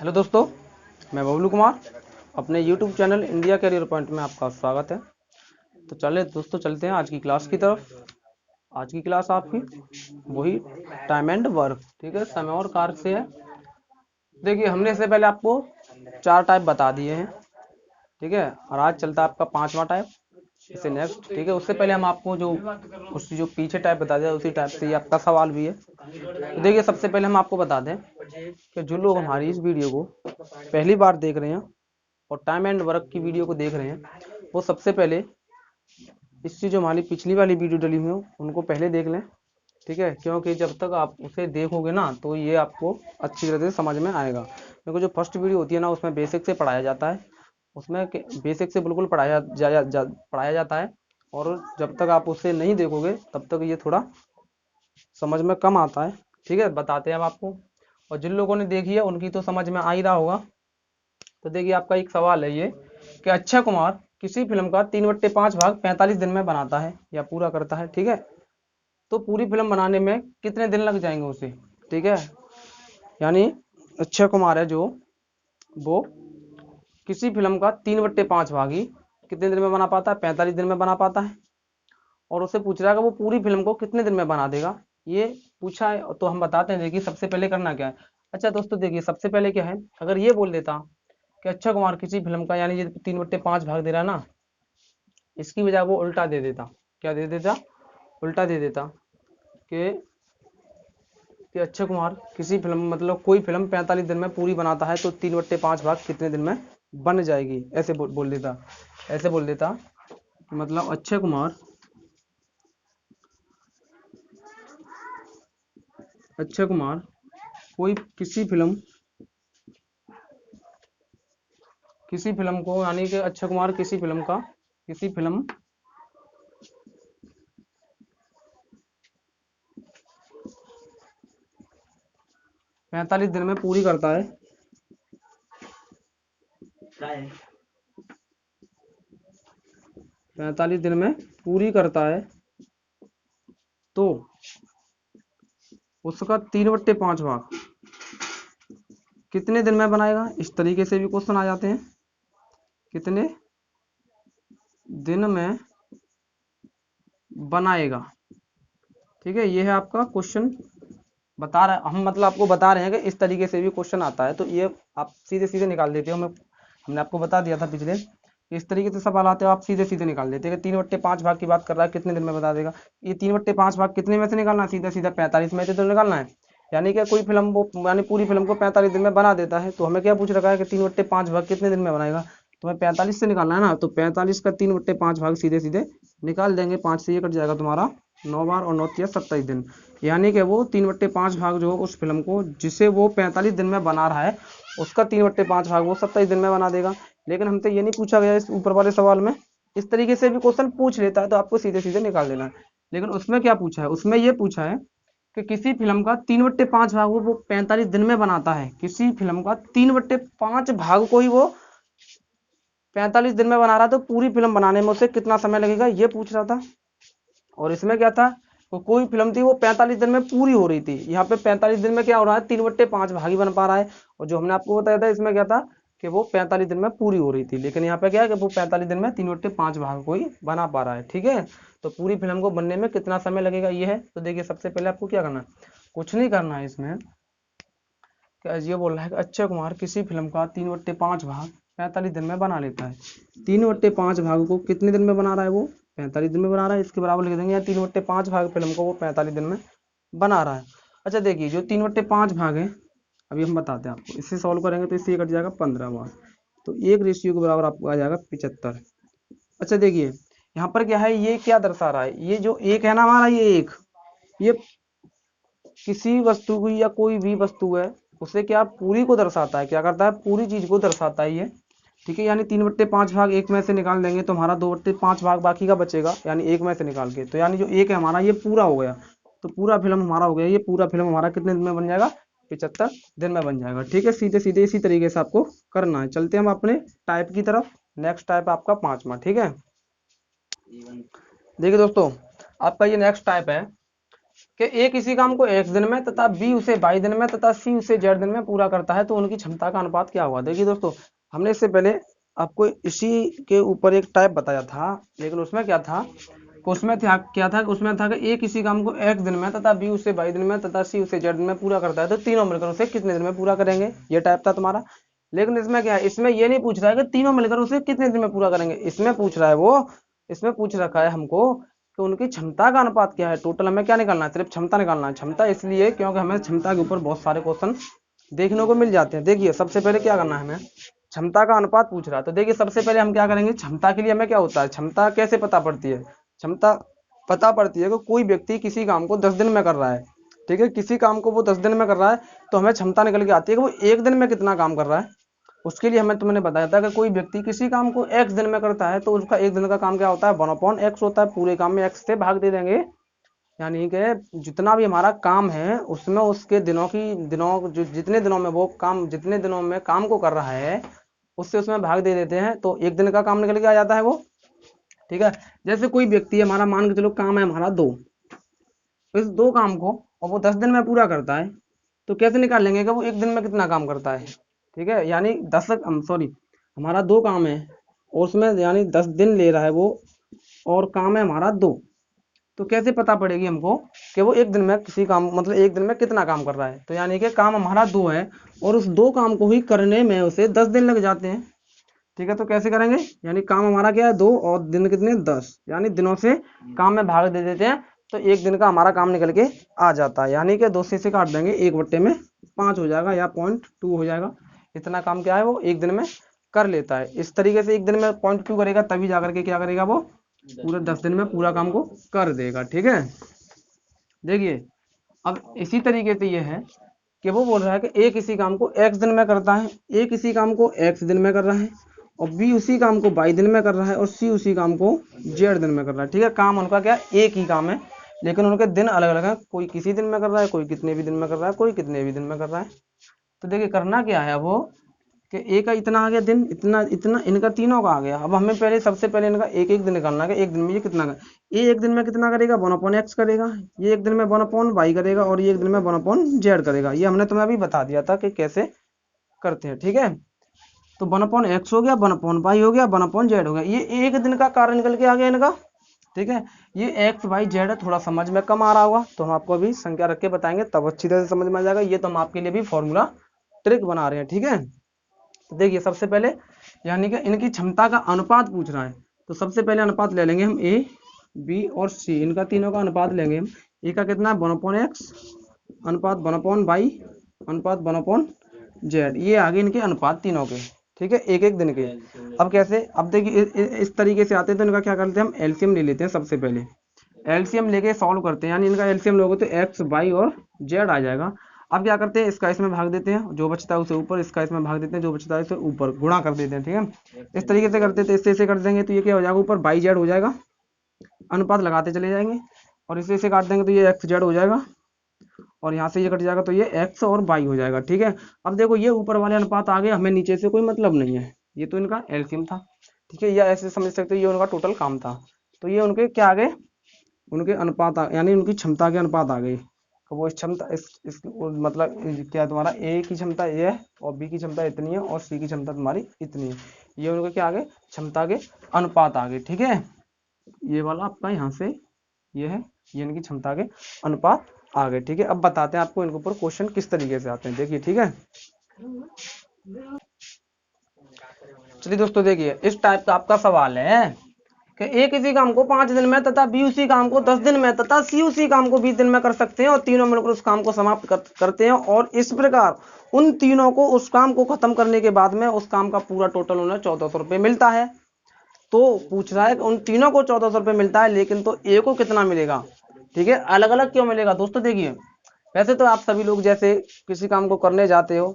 Hello दोस्तों, मैं बबलू कुमार अपने YouTube channel India Career Point में आपका स्वागत है। तो चले दोस्तों, चलते हैं आज की क्लास की तरफ। आज की क्लास आपकी वही टाइम एंड वर्क, ठीक है, समय और कार्य से है। देखिए, हमने इससे पहले आपको 4 टाइप बता दिए हैं, ठीक है, और आज चलता है आपका 5वां टाइप, इससे नेक्स्ट, ठीक है। उससे पहले हम आपको जो पीछे टाइप बता दिया उसी टाइप से ही आपका सवाल भी है। तो देखिए, सबसे पहले हम आपको बता दें कि जो लोग हमारी इस वीडियो को पहली बार देख रहे हैं और टाइम एंड वर्क की वीडियो को देख रहे हैं, वो सबसे पहले इसकी जो हमारी पिछली वाली वीडियो डली हुई हो उनको पहले देख लें, ठीक है। क्योंकि जब तक आप उसे देखोगे ना तो ये आपको अच्छी तरह से समझ में आएगा। क्योंकि जो फर्स्ट वीडियो होती है ना, उसमें बेसिक से पढ़ाया जाता है, उसमें बेसिक से बिल्कुल पढ़ाया जाता है। और जब तक आप उसे नहीं देखोगे तब तक ये थोड़ा समझ में कम आता है, ठीक है। बताते हैं अब आपको, और जिन लोगों ने देखी है उनकी तो समझ में आ ही रहा होगा। तो देखिए, आपका एक सवाल है ये कि अक्षय कुमार किसी फिल्म का 3/5 भाग 45 दिन में बनाता है या पूरा करता है, ठीक है। तो पूरी फिल्म बनाने में कितने दिन लग जाएंगे उसे, ठीक है। यानी अक्षय कुमार है जो वो किसी फिल्म का 3/5 भाग ही कितने दिन में बना पाता है, 45 दिन में बना पाता है। और उससे पूछ रहा है कि वो पूरी फिल्म को कितने दिन में बना देगा, ये पूछा है। तो हम बताते हैं, देखिए सबसे पहले करना क्या है। अच्छा दोस्तों, देखिए सबसे पहले क्या है, अगर ये बोल देता कि अक्षय कुमार किसी फिल्म का, यानी ये 3/5 भाग दे रहा है ना, इसकी बजाय वो उल्टा दे देता। क्या दे देता? उल्टा दे देता कि अक्षय कुमार किसी फिल्म, मतलब कोई फिल्म 45 दिन में पूरी बनाता है, तो 3/5 भाग कितने दिन में बन जाएगी, ऐसे बोल देता। ऐसे बोल देता कि मतलब अक्षय कुमार कोई किसी फिल्म को, यानी कि अक्षय कुमार किसी फिल्म 45 दिन में पूरी करता है। 45 दिन में पूरी करता है तो उसका 3/5 भाग कितने दिन में बनाएगा। इस तरीके से भी क्वेश्चन आ जाते हैं, कितने दिन में बनाएगा, ठीक है। ये है आपका क्वेश्चन। बता रहा हम मतलब आपको बता रहे हैं कि इस तरीके से भी क्वेश्चन आता है, तो ये आप सीधे सीधे निकाल देते हो। हमने आपको बता दिया था पिछले, इस तरीके से सवाल आते हो आप सीधे सीधे निकाल देते हैं कि 3/5 भाग की बात कर रहा है, कितने दिन में बता देगा। ये 3/5 भाग कितने में से निकालना है, सीधा सीधा 45 में से तो निकालना है। यानी कि कोई फिल्म वो, यानी पूरी फिल्म को 45 दिन में बना देता है, तो हमें क्या पूछ रखा है कि 3/5 भाग कितने दिन में बनाएगा। तो हमें 45 से निकालना है ना, तो 45 का 3/5 भाग सीधे सीधे निकाल देंगे। 5 से ये कट जाएगा तुम्हारा 9 बार, और 9 तिया 27 दिन। यानी कि वो 3/5 भाग जो उस फिल्म को जिसे वो 45 दिन में बना रहा है, उसका 3/5 भाग वो 27 दिन में बना देगा। लेकिन हमसे ये नहीं पूछा गया इस ऊपर वाले सवाल में। इस तरीके से भी क्वेश्चन पूछ लेता है तो आपको सीधे सीधे निकाल देना है। लेकिन उसमें क्या पूछा है, उसमें ये पूछा है कि किसी फिल्म का 3/5 भाग वो 45 दिन में बनाता है। किसी फिल्म का 3/5 भाग को ही वो 45 दिन में बना रहा है, तो पूरी फिल्म बनाने में उसे कितना समय लगेगा, ये पूछ रहा था। और इसमें क्या था, तो कोई फिल्म थी वो 45 दिन में पूरी हो रही थी। यहाँ पे 45 दिन में क्या हो रहा है, 3/5 भाग ही बन पा रहा है। और जो हमने आपको बताया था इसमें क्या था कि वो 45 दिन में पूरी हो रही थी। लेकिन यहाँ पे क्या है कि वो 45 दिन में 3/5 भाग को ही बना पा रहा है, ठीक है। तो पूरी फिल्म को बनने में कितना समय लगेगा, ये है। तो देखिए, सबसे पहले आपको क्या करना है, कुछ नहीं करना है इसमें। ये बोल रहा है कि अक्षय कुमार किसी फिल्म का 3/5 भाग 45 दिन में बना लेता है। 3/5 भाग को कितने दिन में बना रहा है, वो 45 दिन में बना रहा है। इसके बराबर लिख देंगे, या 3/5 भाग फिल्म को वो 45 दिन में बना रहा है। अच्छा देखिए, जो 3/5 भाग है, अभी हम बताते हैं आपको। इससे सॉल्व करेंगे तो इससे कट जाएगा 15 बार, तो 1 रेशियो के बराबर आपको आ जाएगा 75। अच्छा देखिए, यहाँ पर क्या है, ये क्या दर्शा रहा है, ये जो एक है ना हमारा, ये किसी वस्तु की या कोई भी वस्तु है उसे क्या पूरी को दर्शाता है, क्या करता है, पूरी चीज को दर्शाता है ये, ठीक है। यानी 3/5 भाग एक में से निकाल देंगे तो हमारा 2/5 भाग बाकी का बचेगा, यानी एक में से निकाल के। तो यानी जो एक है हमारा, ये पूरा हो गया। तो पूरा फिल्म हमारा हो गया, ये पूरा फिल्म हमारा कितने दिन में बन जाएगा, 75 दिन में बन जाएगा, ठीक है। सीधे सीधे इसी तरीके से आपको करना है। चलते हैं हम अपने टाइप की तरफ। नेक्स्ट टाइप आपका 5वां, ठीक है। देखिए दोस्तों, आपका ये नेक्स्ट टाइप है कि ए किसी काम को x दिन में तथा b उसे y दिन में तथा c उसे z दिन में पूरा करता है तो उनकी क्षमता का अनुपात क्या हुआ। देखिए दोस्तों, हमने इससे पहले आपको इसी के ऊपर एक टाइप बताया था, लेकिन उसमें क्या था कि उसमें था कि ए किसी काम को x दिन में तथा b उसे y दिन में तथा c उसे z दिन में पूरा करता है तो तीनों मिलकर उसे कितने दिन में पूरा करेंगे, ये टाइप था तुम्हारा। लेकिन इसमें क्या है, इसमें ये नहीं पूछ रहा है कि तीनों मिलकर उसे कितने दिन में पूरा करेंगे, इसमें पूछ रहा है इसमें पूछ रखा है हमको कि उनकी क्षमता का अनुपात क्या है। टोटल हमें क्या निकालना है, सिर्फ क्षमता निकालना है। क्षमता इसलिए क्योंकि हमें क्षमता के ऊपर बहुत सारे क्वेश्चन देखने को मिल जाते हैं। देखिए सबसे पहले क्या करना है, हमें क्षमता का अनुपात पूछ रहा है तो देखिए सबसे पहले हम क्या करेंगे, क्षमता के लिए हमें क्या होता है, क्षमता कैसे पता पड़ती है। क्षमता पता पड़ती है कि कोई व्यक्ति किसी काम को 10 दिन में कर रहा है, ठीक है, किसी काम को वो 10 दिन में कर रहा है तो हमें क्षमता निकल के आती है कि वो एक दिन में कितना काम कर रहा है। उसके लिए हमें तुमने बताया था कि कोई व्यक्ति किसी काम को x दिन में करता है तो उसका एक दिन का काम क्या होता है, 1/x होता है। पूरे काम में x से भाग दे देंगे, यानी कि जितना भी हमारा काम है उसमें उसके जितने दिनों में वो काम, जितने दिनों में काम को कर रहा है उससे उसमें भाग दे देते हैं तो एक दिन का काम निकल के आ जाता है वो, ठीक है। जैसे कोई व्यक्ति हमारा, मान के चलो काम है हमारा 2, इस 2 काम को और वो 10 दिन में पूरा करता है तो कैसे निकाल लेंगे कि वो एक दिन में कितना काम करता है, ठीक है। यानी हमारा 2 काम है और उसमें यानी 10 दिन ले रहा है वो, और काम है हमारा 2, तो कैसे पता पड़ेगी हमको कि वो एक दिन में किसी काम, मतलब एक दिन में कितना काम कर रहा है। तो यानी कि काम हमारा 2 है और उस 2 काम को ही करने में उसे 10 दिन लग जाते हैं, ठीक है। तो कैसे करेंगे, यानी काम हमारा क्या है 2 और दिन कितने 10, यानी दिनों से काम में भाग दे देते हैं तो एक दिन का हमारा काम निकल के आ जाता है। यानी कि 2 से काट देंगे, 1/5 हो जाएगा या 0.2 हो जाएगा। इतना काम क्या है वो एक दिन में कर लेता है। इस तरीके से एक दिन में 0.2 करेगा तभी जाकर के क्या करेगा, वो पूरे 10 दिन में पूरा काम को कर देगा, ठीक है। देखिए अब इसी तरीके से ये है कि वो बोल रहा है कि ए किसी काम को x दिन में करता है, ए किसी काम को x दिन में कर रहा है और बी उसी काम को y दिन में कर रहा है और सी उसी काम को z दिन में कर रहा है, ठीक है। काम उनका क्या एक ही काम है लेकिन उनके दिन अलग अलग है, कोई किसी दिन में कर रहा है, कोई कितने भी दिन में कर रहा है, कोई कितने भी दिन में कर रहा है। तो देखिए करना क्या है वो कि ए का इतना आ गया दिन, इतना इतना इनका तीनों का आ गया। अब हमें पहले सबसे पहले इनका एक एक दिन निकालना है, एक दिन में ये कितना का, ये एक दिन में कितना करेगा 1/x करेगा, ये एक दिन में 1/y करेगा और ये एक दिन में 1/z करेगा। ये हमने तुम्हें अभी बता दिया था कि कैसे करते हैं, ठीक है। तो 1/x हो गया, 1/y हो गया, 1/z हो गया, ये एक दिन का कार्य निकल के आ गया इनका, ठीक है। ये x y z है, थोड़ा समझ में कम आ रहा होगा तो हम आपको अभी संख्या रख के बताएंगे तब अच्छी तरह से समझ में आ जाएगा। ये तो हम आपके लिए भी फॉर्मूला ट्रिक बना रहे हैं, ठीक है। तो देखिए सबसे पहले यानी कि इनकी क्षमता का अनुपात पूछ रहा है तो सबसे पहले अनुपात ले लेंगे हम ए बी और सी, इनका तीनों का अनुपात लेंगे हम। ए का कितना है 1/x अनुपात 1/y अनुपात 1/z, ये आगे इनके अनुपात तीनों के, ठीक है, एक एक दिन के। अब कैसे, अब देखिए इस तरीके से आते हैं तो इनका क्या करते हैं, हम एलसीएम ले लेते हैं। सबसे पहले एलसीएम लेके सॉल्व करते हैं, यानी इनका एलसीएम लोगे तो एक्स वाई और जेड आ जाएगा। अब क्या करते हैं, इसका इसमें भाग देते हैं, जो बचता है उसे ऊपर, इसका इसमें भाग देते हैं, जो बचता है उसे ऊपर गुणा कर देते हैं, ठीक है। इस तरीके से करते थे, इससे इसे कर देंगे तो ये क्या हो जाएगा, ऊपर बाई जेड हो जाएगा, अनुपात लगाते चले जाएंगे और इसे इसे काट देंगे तो ये एक्स जेड हो जाएगा और यहाँ से ये कट जाएगा तो ये एक्स और बाई हो जाएगा, ठीक है। अब देखो ये ऊपर वाले अनुपात आ गए, हमें नीचे से कोई मतलब नहीं है, ये तो इनका एलसीएम था, ठीक है, या ऐसे समझ सकते हो ये उनका टोटल काम था। तो ये उनके क्या आ गए, उनके अनुपात यानी उनकी क्षमता के अनुपात आ गए। तो वो क्षमता इस मतलब क्या तुम्हारा ए की क्षमता ये है और बी की क्षमता इतनी है और सी की क्षमता तुम्हारी इतनी है, ये उनके क्या आ गए, क्षमता के अनुपात आ गए, ठीक है। ये वाला आपका यहाँ से ये है, ये इनकी क्षमता के अनुपात आ गए, ठीक है। अब बताते हैं आपको इनके ऊपर क्वेश्चन किस तरीके से आते हैं, देखिए, ठीक है। चलिए दोस्तों देखिए इस टाइप का आपका सवाल है कि ए किसी काम को 5 दिन में तथा बी उसी काम को 10 दिन में तथा सी उसी काम को 20 दिन में कर सकते हैं और तीनों मिलकर उस काम को समाप्त करते हैं और इस प्रकार उन तीनों को उस काम को खत्म करने के बाद में उस काम का पूरा टोटल उन्हें 1400 रुपये मिलता है। तो पूछ रहा है कि उन तीनों को 1400 रुपये मिलता है लेकिन तो ए को कितना मिलेगा, ठीक है। अलग अलग क्यों मिलेगा दोस्तों, देखिए वैसे तो आप सभी लोग जैसे किसी काम को करने जाते हो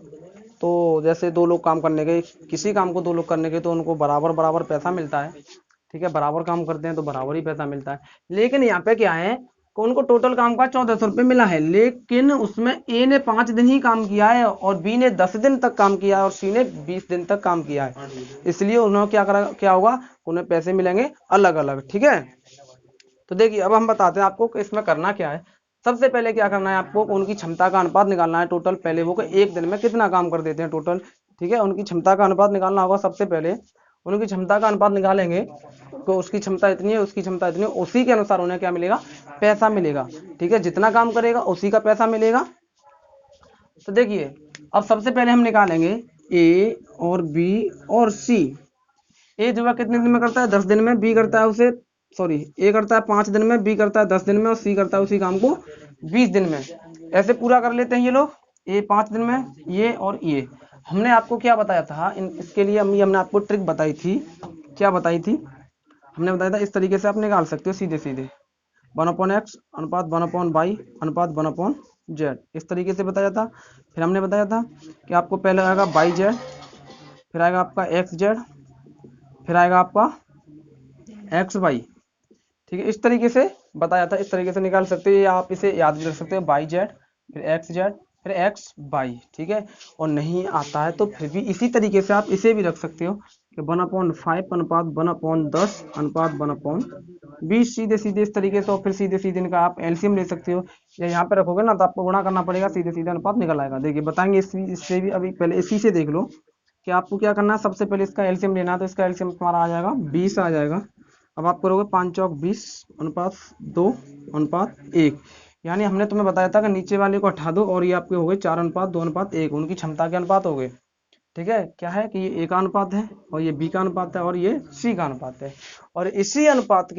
तो जैसे 2 लोग काम करने गए, किसी काम को 2 लोग करने गए तो उनको बराबर बराबर पैसा मिलता है, ठीक है, बराबर काम करते हैं तो बराबर ही पैसा मिलता है। लेकिन यहाँ पे क्या है कि उनको टोटल काम का 1400 रुपये मिला है, लेकिन उसमें ए ने 5 दिन ही काम किया है और बी ने 10 दिन तक काम किया है और सी ने 20 दिन तक काम किया है, इसलिए उन्होंने क्या होगा, उन्हें पैसे मिलेंगे अलग अलग, ठीक है। तो देखिए अब हम बताते हैं आपको कि इसमें करना क्या है। सबसे पहले क्या करना है आपको, उनकी क्षमता का अनुपात निकालना है टोटल। पहले वो एक दिन में कितना काम कर देते हैं टोटल, ठीक है, उनकी क्षमता का अनुपात निकालना होगा। सबसे पहले उनकी क्षमता का अनुपात निकालेंगे तो उसकी क्षमता इतनी है, उसकी क्षमता इतनी है, उसी के अनुसार उन्हें क्या मिलेगा, पैसा मिलेगा, ठीक है, जितना काम करेगा उसी का पैसा मिलेगा। तो देखिए अब सबसे पहले हम निकालेंगे ए और बी और सी। ए जो है कितने दिन में करता है, 10 दिन में। बी करता है उसे, सॉरी, ए करता है 5 दिन में, बी करता है 10 दिन में, और सी करता है उसी काम को 20 दिन में। ऐसे पूरा कर लेते हैं ये लोग, ए 5 दिन में, ये और ये। हमने आपको क्या बताया था इसके लिए, हमने आपको ट्रिक बताई थी। क्या बताई थी, हमने बताया था इस तरीके से आप निकाल सकते हो सीधे सीधे, 1/x अनुपात 1/y अनुपात 1/z, इस तरीके से बताया था। फिर हमने बताया था कि आपको पहले आएगा YZ, फिर आएगा आपका XZ, फिर आएगा आपका XY, ठीक है, इस तरीके से बताया था। इस तरीके से निकाल सकते हो, या आप इसे याद भी रख सकते हो, YZ फिर XZ फिर XY, ठीक है। और नहीं आता है तो फिर भी इसी तरीके से आप इसे भी रख सकते हो कि 1/5 अनुपात 1/10 अनुपात 1/20, सीधे सीधे इस तरीके से। और फिर सीधे सीधे इनका आप एलसीएम ले सकते हो, या यहाँ पे रखोगे ना तो आपको गुणा करना पड़ेगा, सीधे सीधे अनुपात निकल आएगा। देखिए बताएंगे इससे भी, अभी पहले इसी से देख लो कि आपको क्या करना है। सबसे पहले इसका एलसीएम लेना है, तो इसका एलसीएम तुम्हारा आ जाएगा 20 आ जाएगा। अब आप करोगे 5 चौक 20 अनुपात 2 अनुपात 1, यानी हमने तुम्हें बताया था कि नीचे वाले को हटा दो और ये आपके हो गए 4:2:1, उनकी क्षमता के अनुपात हो गए, ठीक है। क्या है कि ये ए का अनुपात है और ये बी का अनुपात है और ये सी का अनुपात है। और इसी अनुपात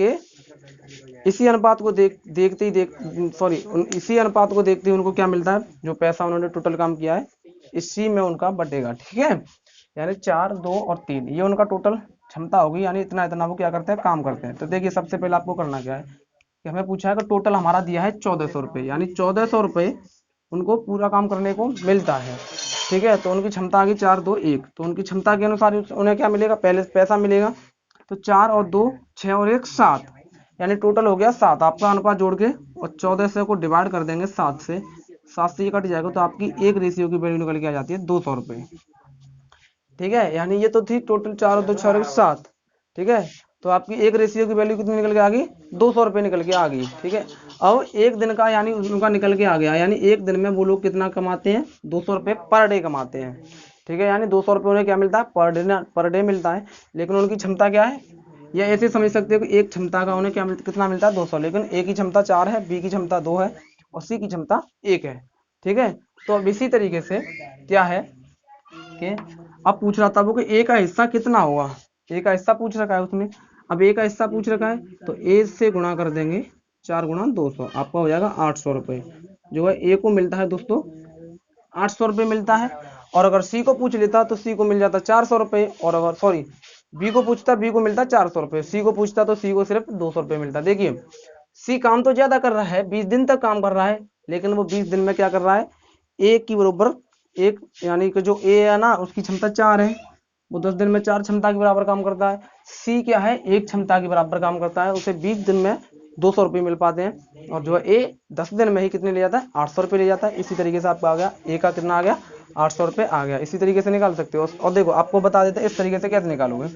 को देखते ही इसी अनुपात को देखते ही उनको क्या मिलता है, जो पैसा उन्होंने टोटल काम किया है इसी में उनका बटेगा, ठीक है। यानी 4, 2 और 3 ये उनका टोटल क्षमता होगी, यानी इतना इतना वो क्या करते हैं, काम करते हैं। तो देखिए सबसे पहले आपको करना क्या है कि हमें पूछा है कि टोटल हमारा दिया है 1400 रुपये, यानी 1400 रुपये उनको पूरा काम करने को मिलता है, ठीक है। तो उनकी क्षमता आ गई 4, 2, 1, तो उनकी क्षमता के अनुसार उन्हें क्या मिलेगा, पहले पैसा मिलेगा। तो 4 और 2 6 और 1 7, यानी टोटल हो गया 7 आपका अनुपात जोड़ के। और 1400 को डिवाइड कर देंगे 7 से, 7 से ये कट जाएगा तो आपकी एक रेशियो की वैल्यू निकल के आ जाती है 200 रुपये, ठीक है। यानी ये तो थी टोटल 4 और 2 6 और 7, ठीक है। तो आपकी एक रेशियो की वैल्यू कितनी निकल के आ गई, 200 रुपये निकल के आ गई, ठीक है। अब एक दिन का यानी उनका निकल के आ गया, यानी एक दिन में वो लोग कितना कमाते हैं, 200 रुपये पर डे कमाते हैं, ठीक है। यानी 200 रुपये उन्हें क्या मिलता है, पर डे मिलता है। लेकिन उनकी क्षमता क्या है, या ऐसे समझ सकते हो कि एक क्षमता का उन्हें क्या कितना मिलता है, 200, लेकिन ए की क्षमता 4 है, बी की क्षमता 2 है और सी की क्षमता 1 है, ठीक है। तो अब इसी तरीके से क्या है कि अब पूछ रहा था वो कि ए का हिस्सा कितना होगा, ए का हिस्सा पूछ रखा है उसने। अब ए का हिस्सा पूछ रखा है तो ए से गुणा कर देंगे, 4 गुणा 200, आपका हो जाएगा 800 रुपये। जो है ए को मिलता है दोस्तों 800 रुपये मिलता है। और अगर सी को पूछ लेता तो सी को मिल जाता 400 रुपये, और अगर सॉरी बी को पूछता, बी को मिलता 400 रुपये, सी को पूछता तो सी को सिर्फ 200 रुपये मिलता। देखिए सी काम तो ज्यादा कर रहा है, 20 दिन तक काम कर रहा है, लेकिन वो 20 दिन में क्या कर रहा है, एक की बराबर एक, यानी कि जो ए है ना उसकी क्षमता 4 है, वो 10 दिन में 4 क्षमता के बराबर काम करता है। सी क्या है, एक क्षमता के बराबर काम करता है, उसे 20 दिन में 200 रुपये मिल पाते हैं। और जो है ए 10 दिन में ही कितने ले जाता है, 800 रुपये ले जाता है। इसी तरीके से आपका आ गया ए का कितना आ गया, 800 रुपये आ गया। इसी तरीके से निकाल सकते हो। और देखो आपको बता देते हैं इस तरीके से कैसे निकालोगे।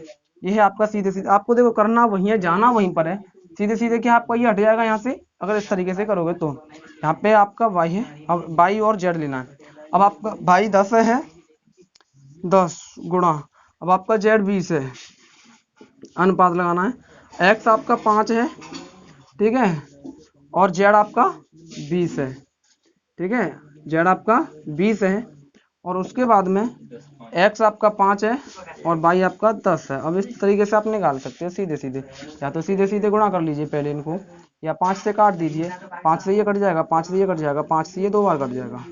ये है आपका सीधे सीधे, आपको देखो करना वही है, जाना वहीं पर है। सीधे सीधे क्या आपका ये हट जाएगा यहाँ से, अगर इस तरीके से करोगे तो यहाँ पे आपका वाई है, अब वाई और जेड लेना है। अब आपका वाई 10 है, 10 गुणा, अब आपका जेड 20 है, अनुपात लगाना है। एक्स आपका 5 है, ठीक है, और जेड आपका 20 है, ठीक है, जेड आपका 20 है। और उसके बाद में एक्स आपका 5 है और वाई आपका 10 है। अब इस तरीके से आप निकाल सकते हो सीधे सीधे, या तो सीधे सीधे गुणा कर लीजिए पहले इनको, या 5 से काट दीजिए, 5 से ये कट जाएगा, 5 से ये कट जाएगा, 5 से ये 2 बार कट जाएगा,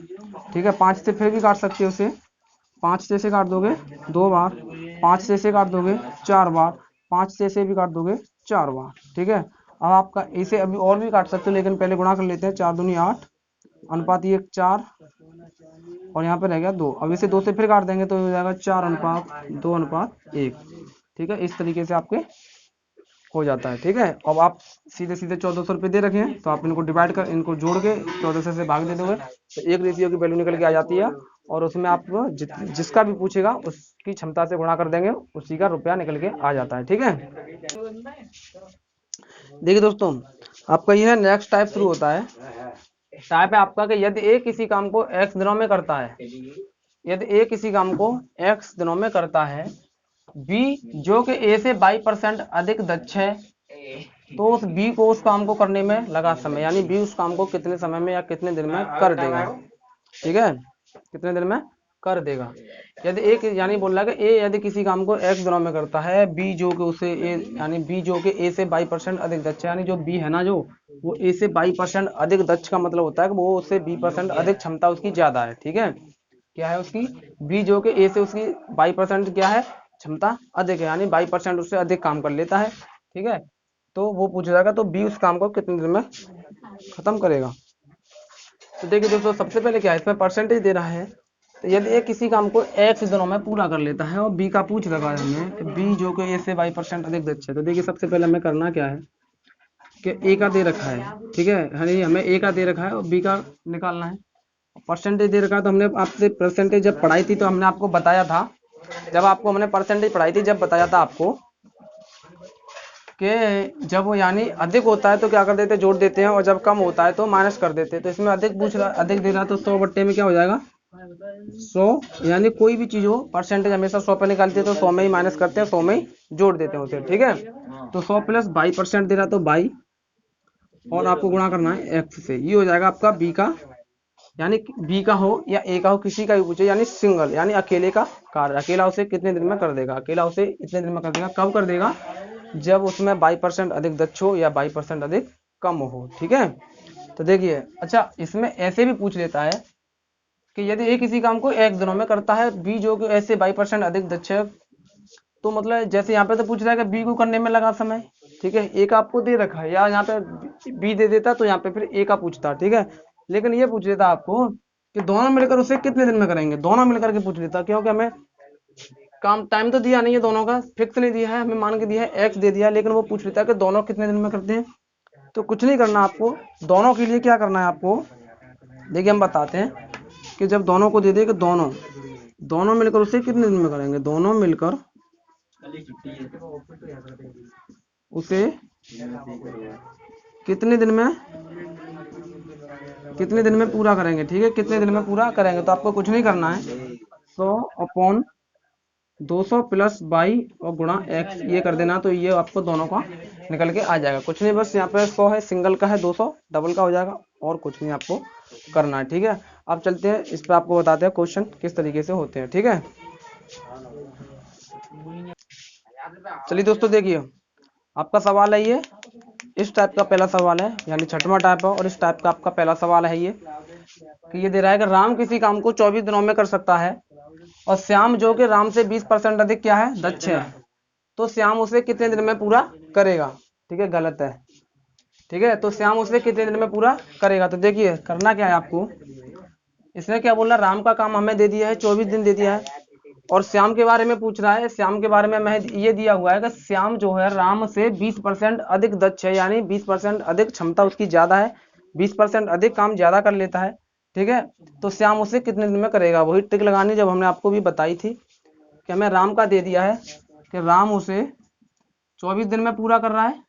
ठीक है। 5 से फिर भी काट सकते हो उसे, 5 से काट दोगे 2 बार, 5 से काट दोगे 4 बार, 5 से भी काट दोगे 4 बार, ठीक है। अब आपका इसे अभी और भी काट सकते हो, लेकिन पहले गुणा कर लेते हैं। 4 दूनी 8 अनुपात ये 4 और यहाँ पे रह गया 2। अब इसे 2 से फिर काट देंगे तो हो जाएगा 4:2:1, ठीक है। इस तरीके से आपके हो जाता है, ठीक है। अब आप सीधे सीधे 1400 रुपये दे रखे हैं तो आप इनको डिवाइड कर, इनको जोड़ के 1400 से भाग दे दोगे तो एक रेशियो की वैल्यू निकल के आ जाती है। और उसमें आप जिसका भी पूछेगा उसकी क्षमता से गुणा कर देंगे, उसी का रुपया निकल के आ जाता है, ठीक है। देखिए दोस्तों आपका यह नेक्स्ट टाइप शुरू होता है, टाइप है आपका कि यदि ए किसी काम को x दिनों में करता है, यदि ए किसी काम को x दिनों में करता है, बी जो कि ए से 22% अधिक दक्ष है, तो उस बी को उस काम को करने में लगा समय, यानी बी उस काम को कितने समय में या कितने दिन में कर देगा। ठीक है, कितने दिन में कर देगा। यदि एक यानी बोल रहा है कि ए यदि किसी काम को x दिनों में करता है, बी जो कि उसे ए यानी बी जो कि ए से 22% अधिक दक्ष है, यानी जो बी है ना जो वो ए से 22% अधिक दक्ष का मतलब होता है कि वो उससे 20% अधिक क्षमता उसकी ज्यादा है। ठीक है, क्या है उसकी, बी जो कि ए से उसकी 22% क्या है, क्षमता अधिक है, यानी 22% उससे अधिक काम कर लेता है। ठीक है, तो वो पूछ जाएगा तो बी उस काम को कितने दिन में खत्म करेगा। तो देखिए दोस्तों, सबसे पहले क्या है, इसमें परसेंटेज दे रहा है। तो यदि ए किसी काम को x दिनों में पूरा कर लेता है और बी का पूछ रखा है हमें कि बी जो कि ए से 22% अधिक दक्ष है, तो देखिए सबसे पहले हमें करना क्या है कि ए का दे रखा है। ठीक है, हमें ए का दे रखा है और बी का निकालना है। परसेंटेज दे रखा है, तो हमने आपसे परसेंटेज जब पढ़ाई थी तो हमने आपको बताया था, जब आपको हमने परसेंटेज पढ़ाई थी जब बताया था आपको कि जब वो यानी अधिक होता है तो क्या कर देते हैं, जोड़ देते हैं, और जब कम होता है तो माइनस कर देते हैं। तो इसमें अधिक पूछ रहा, अधिक दे रहा, तो 100 बट्टे में क्या हो जाएगा 100, यानी कोई भी चीज हो परसेंटेज हमेशा 100 पे निकालते हैं तो 100 में ही माइनस करते हैं, 100 में ही जोड़ देते हैं उसे। ठीक है, तो 100 प्लस 22% दे रहा तो 22, और आपको गुणा करना है एक्स से, ये हो जाएगा आपका बी का, यानी बी का हो या ए का हो, किसी का भी पूछे, यानी सिंगल यानी अकेले का कार्य, अकेला उसे कितने दिन में कर देगा, अकेला उसे इतने दिन में कर देगा। कब कर देगा, जब उसमें 22% अधिक दक्ष हो या 22% अधिक कम हो। ठीक है, तो देखिए अच्छा इसमें ऐसे भी पूछ लेता है कि यदि ए किसी काम को एक दिनों में करता है, बी जो कि ऐसे 22% अधिक दक्ष है, तो मतलब जैसे यहाँ पे तो पूछ रहा है कि बी को करने में लगा समय। ठीक है, ए का आपको दे रखा है, या यहाँ पे बी दे देता तो यहाँ पे फिर ए का पूछता। ठीक है, लेकिन ये पूछ लेता आपको कि दोनों मिलकर उसे कितने दिन में करेंगे, दोनों मिलकर के पूछ लेता, क्योंकि हमें काम टाइम तो दिया नहीं है, दोनों का फिक्स नहीं दिया है, हमें मान के दिया है एक्स दे दिया है, लेकिन वो पूछ लेता है कि दोनों कितने दिन में करते हैं। तो कुछ नहीं करना आपको, दोनों के लिए क्या करना है आपको, देखिए हम बताते हैं कि जब दोनों को दे दे कि दोनों दोनों मिलकर उसे कितने दिन में करेंगे, दोनों मिलकर उसे कितने दिन में पूरा करेंगे। ठीक है, कितने दिन में पूरा करेंगे, तो आपको कुछ नहीं करना है, 100/200 प्लस 22 और गुणा x ये कर देना, तो ये आपको दोनों का निकल के आ जाएगा। कुछ नहीं, बस यहाँ पे 100 है, सिंगल का है 200 डबल का हो जाएगा, और कुछ नहीं आपको करना है। ठीक है, अब चलते हैं इस पर, आपको बताते हैं क्वेश्चन किस तरीके से होते हैं। ठीक है, चलिए दोस्तों देखिए आपका सवाल है ये इस टाइप का, पहला सवाल है, यानी छठवां टाइप है, और इस टाइप का आपका पहला सवाल है ये कि ये दे रहा है कि राम किसी काम को 24 दिनों में कर सकता है, और श्याम जो कि राम से 20% अधिक क्या है, दक्ष है, तो श्याम उसे कितने दिन में पूरा करेगा। ठीक है, गलत है। ठीक है, तो श्याम उसे कितने दिन में पूरा करेगा, तो देखिए करना क्या है आपको, इसने क्या बोला, राम का काम हमें दे दिया है 24 दिन दे दिया है, और श्याम के बारे में पूछ रहा है। श्याम के बारे में हमें ये दिया हुआ है कि श्याम जो है राम से 20% अधिक दक्ष है, यानी 20% अधिक क्षमता उसकी ज्यादा है, 20% अधिक काम ज्यादा कर लेता है। ठीक है, तो श्याम उसे कितने दिन में करेगा, वही ट्रिक लगानी जब हमने आपको भी बताई थी कि हमें राम का दे दिया है कि राम उसे 24 दिन में पूरा कर रहा है।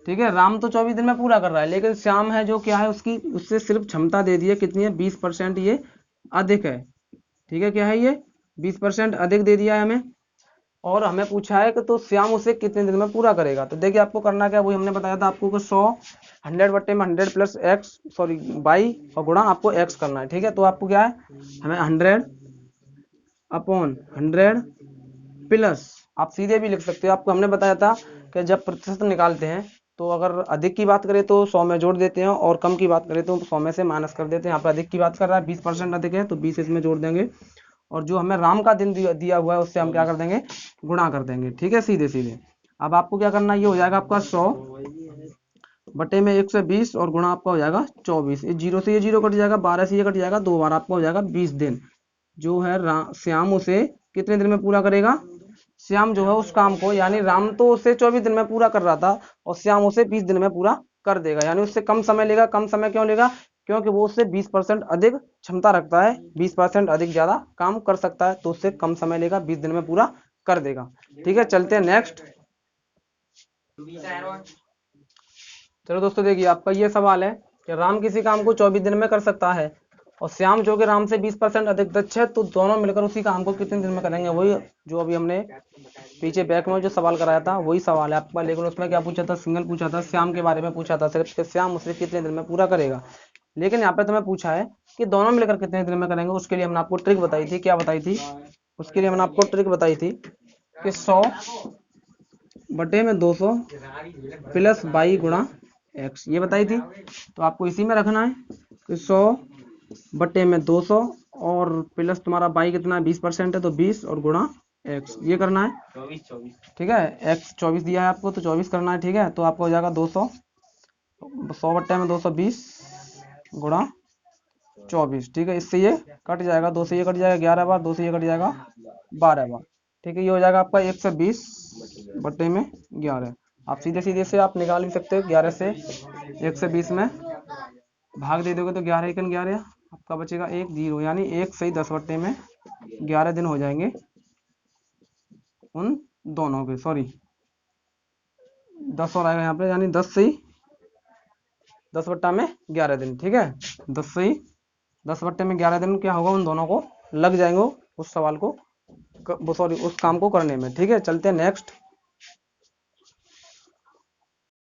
ठीक है, राम तो 24 दिन में पूरा कर रहा है, लेकिन श्याम है जो क्या है, उसकी उससे सिर्फ क्षमता दे दी है, कितनी है 20% ये अधिक है। ठीक है, क्या है ये 20% अधिक दे दिया है हमें, और हमें पूछा है कि तो श्याम उसे कितने दिन में पूरा करेगा। तो देखिए आपको करना क्या, वही हमने बताया था आपको कि 100 बट्टे में 100 प्लस एक्स सॉरी 22 और गुणा आपको एक्स करना है। ठीक है, तो आपको क्या है, हमें 100/100 प्लस, आप सीधे भी लिख सकते हो, आपको हमने बताया था कि जब प्रतिशत निकालते हैं तो अगर अधिक की बात करें तो 100 में जोड़ देते हैं, और कम की बात करें तो 100 में से माइनस कर देते हैं। यहाँ पर अधिक की बात कर रहा है, 20% अधिक है तो 20 इसमें जोड़ देंगे, और जो हमें राम का दिन दिया हुआ है उससे हम क्या कर देंगे, गुणा कर देंगे। ठीक है, सीधे सीधे। अब आपको क्या करना है, ये हो जाएगा आपका 100 बटे में 120 और गुणा आपका हो जाएगा 24, इस जीरो से ये जीरो कट जाएगा, 12 से ये कट जाएगा, 2 बार आपका हो जाएगा 20 दिन, जो है श्याम उसे कितने दिन में पूरा करेगा। श्याम जो है उस काम को, यानी राम तो उसे 24 दिन में पूरा कर रहा था, और श्याम उसे 20 दिन में पूरा कर देगा, यानी उससे कम समय लेगा। कम समय क्यों लेगा, क्योंकि वो उससे 20% अधिक क्षमता रखता है, 20% अधिक ज्यादा काम कर सकता है, तो उससे कम समय लेगा, 20 दिन में पूरा कर देगा। ठीक है, चलते हैं नेक्स्ट। चलो दोस्तों देखिए आपका ये सवाल है कि राम किसी काम को 24 दिन में कर सकता है और श्याम जो कि राम से 20% अधिक दक्ष है, तो दोनों मिलकर उसी काम को कितने दिन में करेंगे। वही जो अभी हमने पीछे बैक में जो सवाल कराया था वही सवाल है आपका, लेकिन उसमें क्या पूछा था, सिंगल पूछा था, श्याम के बारे में पूछा था सिर्फ कि श्याम उसे कितने दिन में पूरा करेगा। लेकिन यहाँ पे तुम्हें पूछा है कि दोनों मिलकर कितने दिन में करेंगे। उसके लिए हमने आपको ट्रिक बताई थी। क्या बताई थी? उसके लिए हमने आपको ट्रिक बताई थी कि 100/200 प्लस बाई गुणा एक्स, ये बताई थी। तो आपको इसी में रखना है कि 100/200 और प्लस तुम्हारा बाई कितना है, 20% है, तो 20 और गुणा एक्स, ये करना है। ठीक है, एक्स 24 दिया है आपको तो 24 करना है। ठीक है, तो आपको हो जाएगा 200, 100/220 गुणा 24। ठीक है, इससे ये कट जाएगा, 2 से ये कट जाएगा 11 बार, 2 से ये कट जाएगा 12 बार। ठीक है, ये हो जाएगा आपका 120/11। आप सीधे सीधे से आप निकाल भी सकते हो, 11 से 120 में भाग दे दोगे तो 11 1 11 आपका बचेगा 1 0, यानी 1 सही 10/11 दिन हो जाएंगे उन दोनों के। सॉरी 10 और आएगा यहाँ पे, यानी 10/11 दिन। ठीक है, 10/11 दिन क्या होगा, उन दोनों को लग जाएंगे उस सवाल को, सॉरी उस काम को करने में। ठीक है, चलते हैं नेक्स्ट।